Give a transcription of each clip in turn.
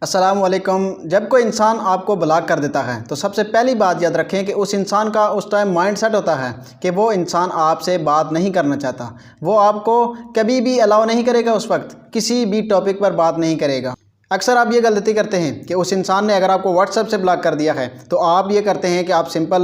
अस्सलाम वालेकुम। जब कोई इंसान आपको ब्लॉक कर देता है तो सबसे पहली बात याद रखें कि उस इंसान का उस टाइम माइंडसेट होता है कि वो इंसान आपसे बात नहीं करना चाहता। वो आपको कभी भी अलाउ नहीं करेगा, उस वक्त किसी भी टॉपिक पर बात नहीं करेगा। अक्सर आप ये गलती करते हैं कि उस इंसान ने अगर आपको व्हाट्सएप से ब्लॉक कर दिया है तो आप ये करते हैं कि आप सिंपल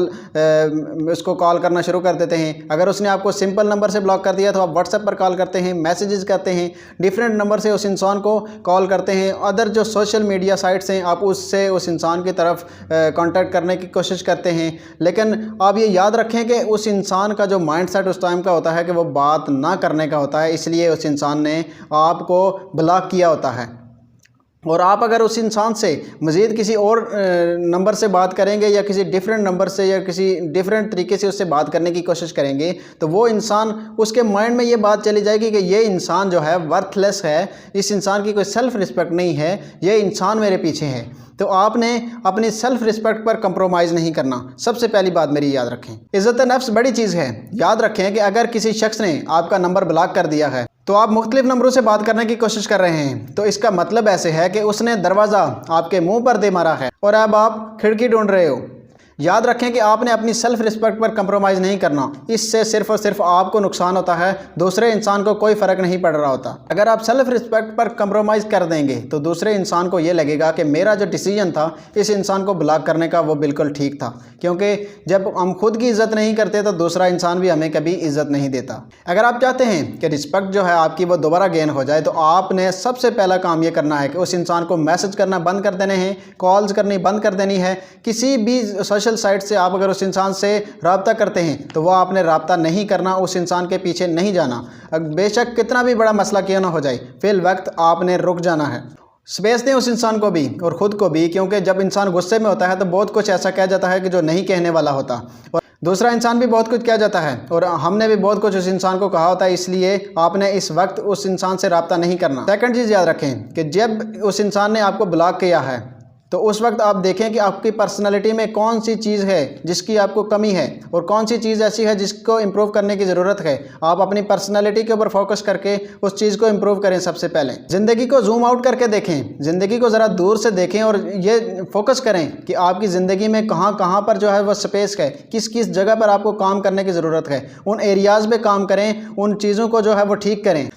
उसको कॉल करना शुरू कर देते हैं। अगर उसने आपको सिंपल नंबर से ब्लॉक कर दिया तो आप व्हाट्सएप पर कॉल करते हैं, मैसेजेस करते हैं, डिफरेंट नंबर से उस इंसान को कॉल करते हैं। अदर जो सोशल मीडिया साइट्स हैं आप उससे उस इंसान की तरफ कांटेक्ट करने की कोशिश करते हैं। लेकिन आप ये याद रखें कि उस इंसान का जो माइंडसेट उस टाइम का होता है कि वो बात ना करने का होता है, इसलिए उस इंसान ने आपको ब्लॉक किया होता है। और आप अगर उस इंसान से मज़ीद किसी और नंबर से बात करेंगे या किसी डिफरेंट नंबर से या किसी डिफरेंट तरीके से उससे बात करने की कोशिश करेंगे तो वो इंसान, उसके माइंड में ये बात चली जाएगी कि ये इंसान जो है वर्थलेस है, इस इंसान की कोई सेल्फ़ रिस्पेक्ट नहीं है, ये इंसान मेरे पीछे है। तो आपने अपनी सेल्फ़ रिस्पेक्ट पर कंप्रोमाइज़ नहीं करना। सबसे पहली बात मेरी याद रखें, इज़्ज़त नफ्स बड़ी चीज़ है। याद रखें कि अगर किसी शख्स ने आपका नंबर ब्लॉक कर दिया है तो आप मुख्तलिफ नंबरों से बात करने की कोशिश कर रहे हैं, तो इसका मतलब ऐसे है कि उसने दरवाज़ा आपके मुंह पर दे मारा है और अब आप खिड़की ढूंढ रहे हो। याद रखें कि आपने अपनी सेल्फ़ रिस्पेक्ट पर कंप्रोमाइज़ नहीं करना। इससे सिर्फ़ और सिर्फ आपको नुकसान होता है, दूसरे इंसान को कोई फ़र्क नहीं पड़ रहा होता। अगर आप सेल्फ़ रिस्पेक्ट पर कंप्रोमाइज़ कर देंगे तो दूसरे इंसान को ये लगेगा कि मेरा जो डिसीजन था इस इंसान को ब्लॉक करने का वो बिल्कुल ठीक था, क्योंकि जब हम खुद की इज़्ज़त नहीं करते तो दूसरा इंसान भी हमें कभी इज़्ज़त नहीं देता। अगर आप चाहते हैं कि रिस्पेक्ट जो है आपकी वो दोबारा गेन हो जाए तो आपने सबसे पहला काम ये करना है कि उस इंसान को मैसेज करना बंद कर देने हैं, कॉल्स करनी बंद कर देनी है। किसी भी सोशल साइट से आप अगर उस इंसान से रब्ता करते हैं तो वह आपने रब्ता नहीं करना, उस इंसान के पीछे नहीं जाना। बेशक कितना भी बड़ा मसला क्यों ना हो जाए, फिल वक्त आपने रुक जाना है। स्पेस दें उस इंसान को भी और ख़ुद को भी, क्योंकि जब इंसान गुस्से में होता है तो बहुत कुछ ऐसा कह जाता है कि जो नहीं कहने वाला होता, और दूसरा इंसान भी बहुत कुछ कह जाता है और हमने भी बहुत कुछ उस इंसान को कहा होता है। इसलिए आपने इस वक्त उस इंसान से रब्ता नहीं करना। सेकंड चीज़ याद रखें कि जब उस इंसान ने आपको ब्लॉक किया है तो उस वक्त आप देखें कि आपकी पर्सनालिटी में कौन सी चीज़ है जिसकी आपको कमी है और कौन सी चीज़ ऐसी है जिसको इम्प्रूव करने की ज़रूरत है। आप अपनी पर्सनालिटी के ऊपर फोकस करके उस चीज़ को इम्प्रूव करें। सबसे पहले ज़िंदगी को जूम आउट करके देखें, ज़िंदगी को ज़रा दूर से देखें और ये फोकस करें कि आपकी ज़िंदगी में कहाँ कहाँ पर जो है वह स्पेस है, किस किस जगह पर आपको काम करने की ज़रूरत है। उन एरियाज़ पे काम करें, उन चीज़ों को जो है वो ठीक करें।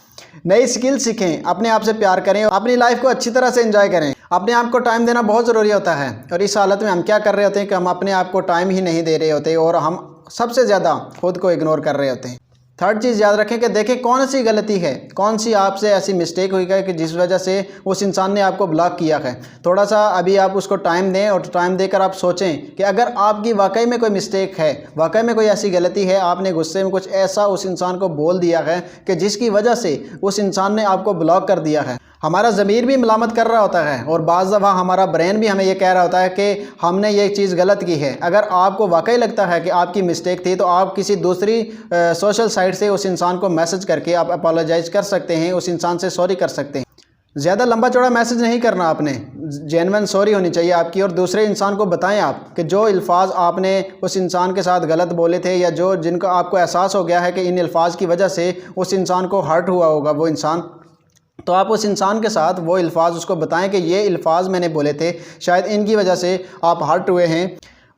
नई स्किल सीखें, अपने आप से प्यार करें, अपनी लाइफ को अच्छी तरह से एंजॉय करें। अपने आप को टाइम देना बहुत ज़रूरी होता है और इस हालत में हम क्या कर रहे होते हैं कि हम अपने आप को टाइम ही नहीं दे रहे होते और हम सबसे ज़्यादा खुद को इग्नोर कर रहे होते हैं। थर्ड चीज़ याद रखें कि देखें कौन सी गलती है, कौन सी आपसे ऐसी मिस्टेक हुई है कि जिस वजह से उस इंसान ने आपको ब्लॉक किया है। थोड़ा सा अभी आप उसको टाइम दें और टाइम देकर आप सोचें कि अगर आपकी वाकई में कोई मिस्टेक है, वाकई में कोई ऐसी गलती है, आपने गुस्से में कुछ ऐसा उस इंसान को बोल दिया है कि जिसकी वजह से उस इंसान ने आपको ब्लॉक कर दिया है। हमारा ज़मीर भी मलामत कर रहा होता है और बाज़ दफ़ा हमारा ब्रेन भी हमें ये कह रहा होता है कि हमने ये चीज़ गलत की है। अगर आपको वाकई लगता है कि आपकी मिस्टेक थी तो आप किसी दूसरी सोशल साइट से उस इंसान को मैसेज करके आप अपोलोजाइज़ कर सकते हैं, उस इंसान से सॉरी कर सकते हैं। ज़्यादा लंबा चौड़ा मैसेज नहीं करना आपने, जेन्युइन सॉरी होनी चाहिए आपकी और दूसरे इंसान को बताएं आप कि जो अल्फाज आपने उस इंसान के साथ गलत बोले थे या जो जिनका आपको एहसास हो गया है कि इन अल्फाज की वजह से उस इंसान को हर्ट हुआ होगा वो इंसान, तो आप उस इंसान के साथ वो अल्फाज उसको बताएं कि ये अल्फाज मैंने बोले थे, शायद इनकी वजह से आप हर्ट हुए हैं।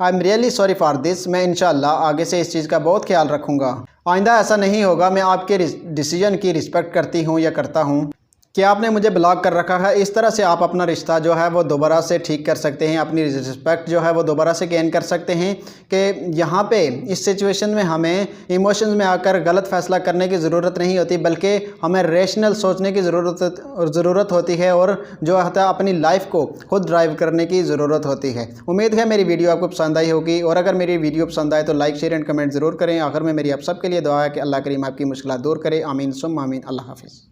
I am really sorry for this. मैं इंशाअल्लाह आगे से इस चीज़ का बहुत ख्याल रखूँगा, आइंदा ऐसा नहीं होगा। मैं आपके डिसीजन की रिस्पेक्ट करती हूँ या करता हूँ कि आपने मुझे ब्लॉक कर रखा है। इस तरह से आप अपना रिश्ता जो है वो दोबारा से ठीक कर सकते हैं, अपनी रिस्पेक्ट जो है वो दोबारा से गेन कर सकते हैं। कि यहाँ पे इस सिचुएशन में हमें इमोशंस में आकर गलत फ़ैसला करने की ज़रूरत नहीं होती, बल्कि हमें रेशनल सोचने की ज़रूरत होती है और जो है अपनी लाइफ को खुद ड्राइव करने की ज़रूरत होती है। उम्मीद है मेरी वीडियो आपको पसंद आई होगी और अगर मेरी वीडियो पसंद आए तो लाइक शेयर एंड कमेंट ज़रूर करें। आखिर में मेरी आप सबके लिए दुआ है कि अल्लाह करीम आपकी मुश्किलात दूर करे। आमीन सुम्मा आमीन। अल्लाह हाफ़िज़।